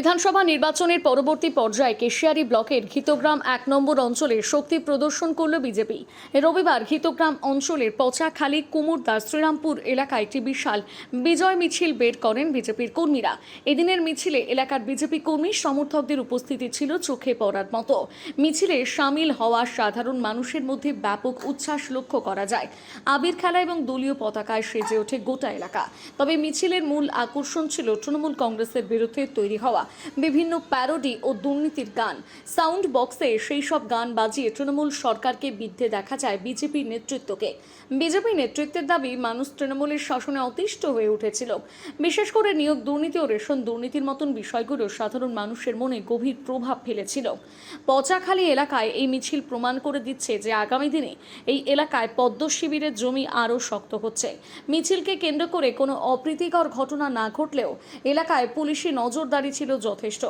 বিধানসভা নির্বাচনের পরবর্তী পর্যায়ে কেশিয়ারি ব্লকের ঘিতগ্রাম ১ নম্বর অঞ্চলে শক্তি প্রদর্শন করল বিজেপি। রবিবার ঘিতগ্রাম অঞ্চলের পচাখালী কুমুরদাস শ্রীরামপুর এলাকায় একটি বিশাল বিজয় মিছিল বের করেন বিজেপির কর্মীরা। এদিনের মিছিলে এলাকার বিজেপি কর্মী সমর্থকদের উপস্থিতি ছিল চোখে পড়ার মতো। মিছিলে সামিল হওয়া সাধারণ মানুষের মধ্যে ব্যাপক উচ্ছ্বাস লক্ষ্য করা যায়। আবির খেলা এবং দলীয় পতাকায় সেজে ওঠে গোটা এলাকা। তবে মিছিলের মূল আকর্ষণ ছিল তৃণমূল কংগ্রেসের বিরুদ্ধে তৈরি হওয়া বিভিন্ন প্যারোডি ও দুর্নীতির গান। সাউন্ড বক্সে সেই সব গান বাজিয়ে তৃণমূল সরকারকে বিদ্ধে দেখা যায় বিজেপি নেতৃত্বকে। বিজেপি নেতৃত্বের দাবি, মানুষ তৃণমূলের শাসনে অতিষ্ঠ হয়ে উঠেছিল। বিশেষ করে নিয়োগ দুর্নীতি ও রেশন দুর্নীতির মতন বিষয়গুলো সাধারণ মানুষের মনে গভীর প্রভাব ফেলেছিল। পচাখালী এলাকায় এই মিছিল প্রমাণ করে দিচ্ছে যে আগামী দিনে এই এলাকায় পদ্ম শিবিরের জমি আরও শক্ত হচ্ছে। মিছিলকে কেন্দ্র করে কোনো অপ্রীতিকর ঘটনা না ঘটলেও এলাকায় পুলিশি নজরদারি ছিল যথেষ্ট।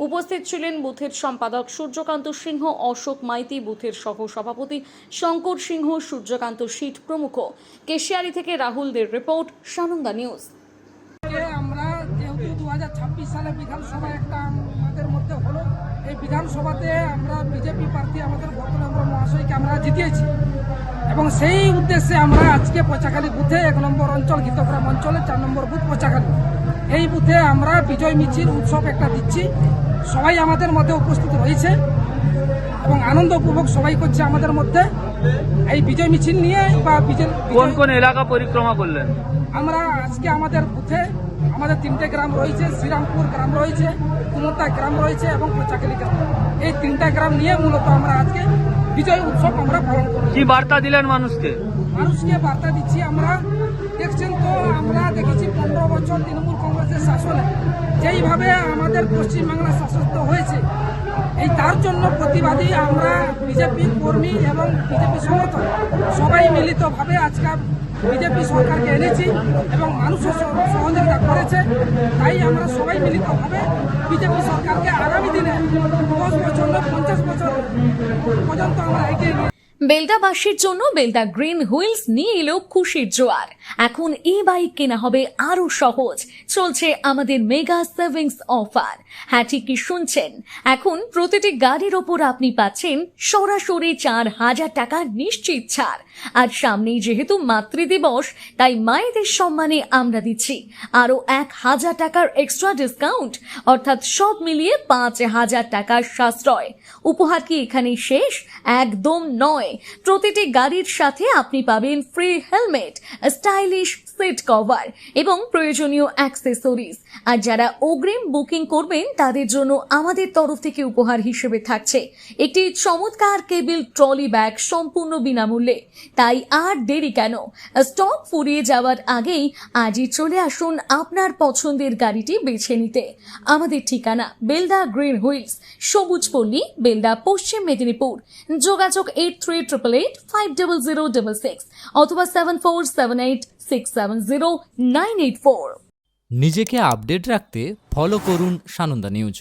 উপস্থিত ছিলেন বুথের সম্পাদক সূর্যকান্ত সিংহ, অশোক মাইতি, বুথের সহ সভাপতি শঙ্কর সিংহ, সূর্যকান্ত শীট প্রমুখ। কেশিয়ারি থেকে রাহুলদের রিপোর্ট, সানন্দা নিউজ। আমরা যেহেতু 2026 সালে বিধানসভা একটা আমাদের মধ্যে হলো, এই বিধানসভাতে আমরা বিজেপি প্রার্থী আমাদের ভদ্রনগর মহাশয়কে আমরা জিতিয়েছি এবং সেই উদ্দেশ্যে আমরা আজকে পচাখালী বুথে 1 নম্বর অঞ্চল ঘিতগ্রাম অঞ্চলে 4 নম্বর বুথ পচাখালী, এই বুথে আমরা বিজয় মিছিল উৎসব একটা দিচ্ছি। সবাই আমাদের মধ্যে উপস্থিত রয়েছে এবং আনন্দ উপভোগ সবাই করছে আমাদের মধ্যে এই বিজয় মিছিল নিয়ে। বা কোন কোন এলাকা পরিক্রমা করলেন? আমরা আজকে আমাদের বুথে আমাদের 3টে গ্রাম রয়েছে, শ্রীরামপুর গ্রাম রয়েছে, কুমুরদা গ্রাম রয়েছে এবং পচাখালী গ্রাম। এই 3টা গ্রাম নিয়ে মূলত আমরা আজকে বিজয় উৎসব আমরা পালন করি। কি বার্তা দিলেন মানুষকে? মানুষকে বার্তা দিচ্ছি, আমরা দেখছেন তো, আমরা দেখেছি 15 বছর তৃণমূল কংগ্রেসের শাসনে যেইভাবে আমাদের পশ্চিমবাংলা শাসিত হয়েছে, এই তার জন্য প্রতিবাদী আমরা বিজেপি কর্মী এবং বিজেপি সমর্থক সবাই মিলিতভাবে আজকে বিজেপি সরকারকে এনেছি এবং মানুষও সহযোগিতা করেছে। তাই আমরা সবাই মিলিতভাবে বিজেপি সরকারকে আগামী দিনে 10 বছর 50 বছর পর্যন্ত আমরা এগিয়ে নিয়ে। বেলদাবাসীর জন্য বেলদা গ্রিন হুইলস নিয়ে এলো খুশির জোয়ার। এখন ই বাইক কেনা হবে আরো সহজ। চলছে আমাদের মেগা সেভিংস অফার। হ্যাঁ, ঠিকই শুনছেন, এখন প্রতিটি গাড়ির ওপর আপনি পাচ্ছেন সরাসরি 4,000 টাকার নিশ্চিত ছাড়। আর সামনেই যেহেতু মাতৃদিবস, তাই মায়েদের সম্মানে আমরা দিচ্ছি আরো 1,000 টাকার এক্সট্রা ডিসকাউন্ট, অর্থাৎ সব মিলিয়ে 5,000 টাকার সাশ্রয়। উপহার কি এখানেই শেষ? একদম নয়। প্রতিটি গাড়ির সাথে আপনি পাবেন free helmet, stylish seat cover এবং প্রয়োজনীয় অ্যাক্সেসরিজ। আর যারা অগ্রিম বুকিং করবেন তাদের জন্য আমাদের তরফ থেকে উপহার হিসেবে থাকছে একটি চমৎকার কেবিল ট্রলি ব্যাগ সম্পূর্ণ বিনামূল্যে। তাই আর দেরি কেন? স্টক ফুরিয়ে যাওয়ার আগেই আজই চলে আসুন আপনার পছন্দের গাড়িটি বেছে নিতে। আমাদের ঠিকানা বেলদা গ্রিন হুইলস, সবুজপল্লী, বেলদা, পশ্চিম মেদিনীপুর। যোগাযোগ 8388500666 অথবা 7478670984। নিজেকে আপডেট রাখতে ফলো করুন সানন্দা নিউজ।